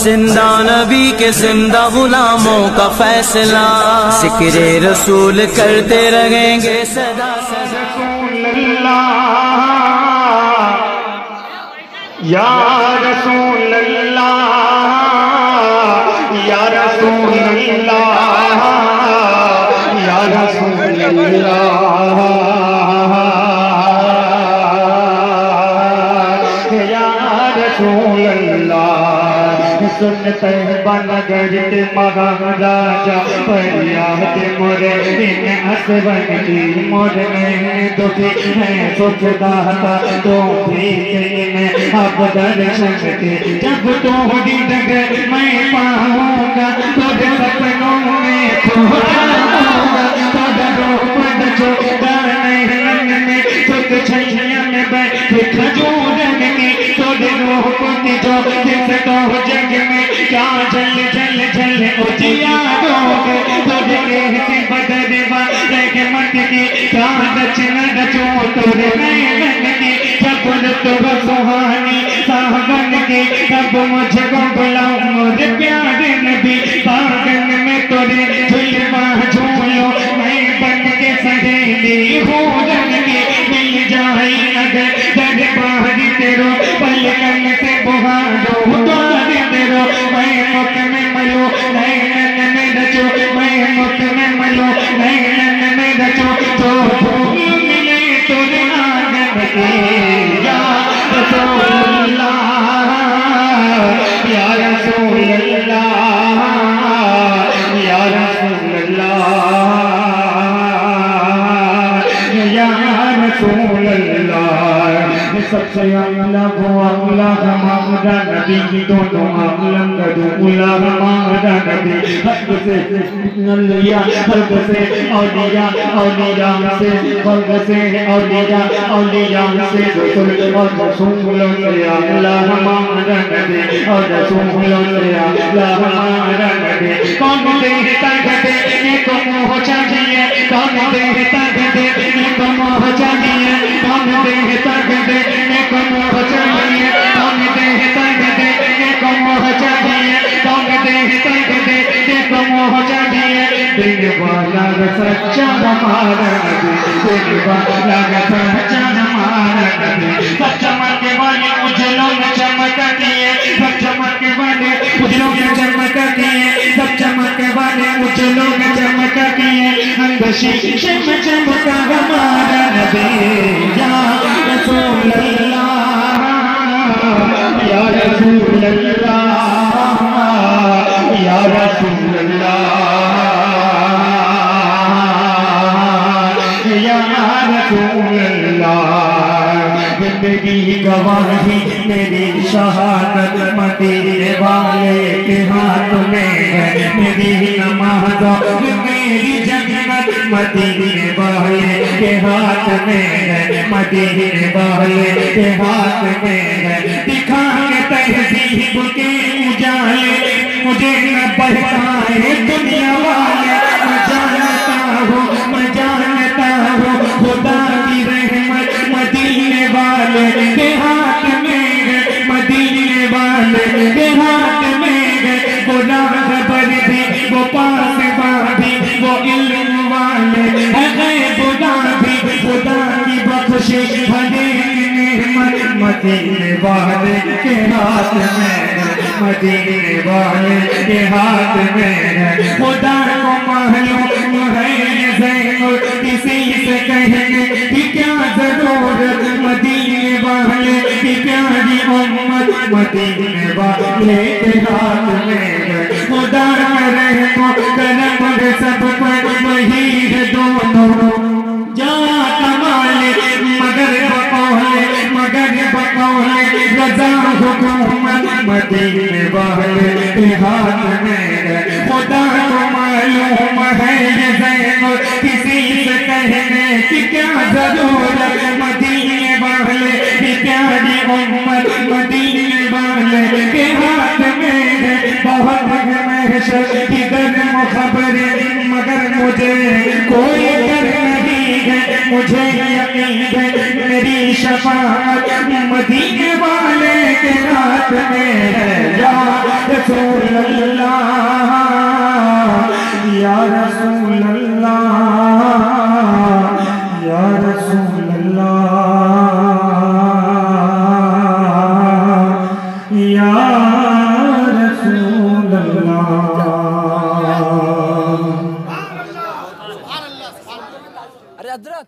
जिंदा नबी के जिंदा गुलामों का फैसला, जिक्र रसूल करते रहेंगे सदा सदा। या रसूल अल्लाह, या रसूल अल्लाह, या रसूल अल्लाह, या रसूल अल्लाह। सुनते बनगर के महाराजा फरियाद मोरे इन असवन की, मोरे में दुखी है सोचता था तो भी अब दर्शन के। जब तो डगर मैं पाऊंगा तो सपनों में खो जाऊंगा, तो रूप जो गाने में सुख छैया में बैठे खजूरन की, तो रूप की जो जिस तो जग में क्या जल जल जल उजियारोगे, तो कहती बदरवा रहमत की क्या रचना रचो तोरे नैन की। जब तुम सुहानी सावन की तब मुझको बुलाओ मोरे प्यारे नबी, बागन में तोरे झुलवा झूलो मैं बन के सहेली होरन की। मिल जाए अगर दरबार तेरो पलकन से बुहारो द्वार तेरो, मैं मुख में मलो नैनन में रचो, मैं मुख में मलो नैनन में रचो, तो फूल मिले तोरे आंगन के। या रसूल अल्लाह, या रसूल अल्लाह, या रसूल अल्लाह, या रसूल अल्लाह। सबसे अगला वो अगला हमारा नबी की दोनों आलम का दूल्हा हमारा नबी। हक से नलिया हक से औलिया, औलिया से फर्क से औलिया, औलिया से रसूल, और रसूलों से अगला हमारा नबी, और रसूलों से अगला हमारा नबी। कौन देता देने को मोह चाहिए, कौन देता देने को मोह चाहिए, कौन देता देने को मोह चाहिए, कौन देता देने को मोह चाहिए, कौन देता देने को मोह चाहिए। देने वाला सच्चा हमारा नबी, देने वाला सच्चा हमारा नबी। सब चमकने वाले उजलों में चमका दिए, सब चमकने वाले उजलों में चमका दिए, सब चमकने वाले उजलों में चमका दिए। शीशे में चमका हमारा नबी। या रसूल अल्लाह, या रसूल अल्लाह, या रसूल अल्लाह, या रसूल अल्लाह। जिंदगी गवाही मेरी शहादत मदीने वाले के हाथ में है, मेरी नमाज़ मेरी जन्नत मदीने वाले के हाथ में है, मदीने वाले के हाथ में है। दिखा के तहज़ीब के उजाले मुझे न बहकाए दुनिया वाले। मैं जानता हूँ, मैं जानता हूँ खुदा की रहमत मदीने वाले के हाथ में है, मदीने वाले के हाथ में है। वो राहबर भी, वो पासबा भी, वो इल्म वाले है खुदा भी। खुदा की बख्शिश भले नेमत मदीने वाले के हाथ में है, मदीने वाले के हाथ में है। खुदा को मालूम है ये ज़ैनुल, किसी से कहेंगे कि क्या जरूरत, मदीने वाले की प्यारी उम्मत मदीने वाले के हाथ में है। खुदा रहमो करम सब पर वही है दोनों, जवा कमाले मगर बकौले, मगर बकौले रज़ा हुकूमत मदीने वाले के हाथ में है। खुदा को मालूम है ये ज़ैनुल, किसी से कहने की क्या जरूरत, मदीने वाले की प्यारी उम्मत मदीने वाले के हाथ में है। बहुत महशर की गर्म खबरें मगर मुझे कोई डर नहीं है, मुझे यकीन है मेरी शफाअत मदीने वाले के हाथ में है। या रसूल अल्लाह या रसूल अल्लाह या रसूल अल्लाह या रसूल अल्लाह। अरे हजरत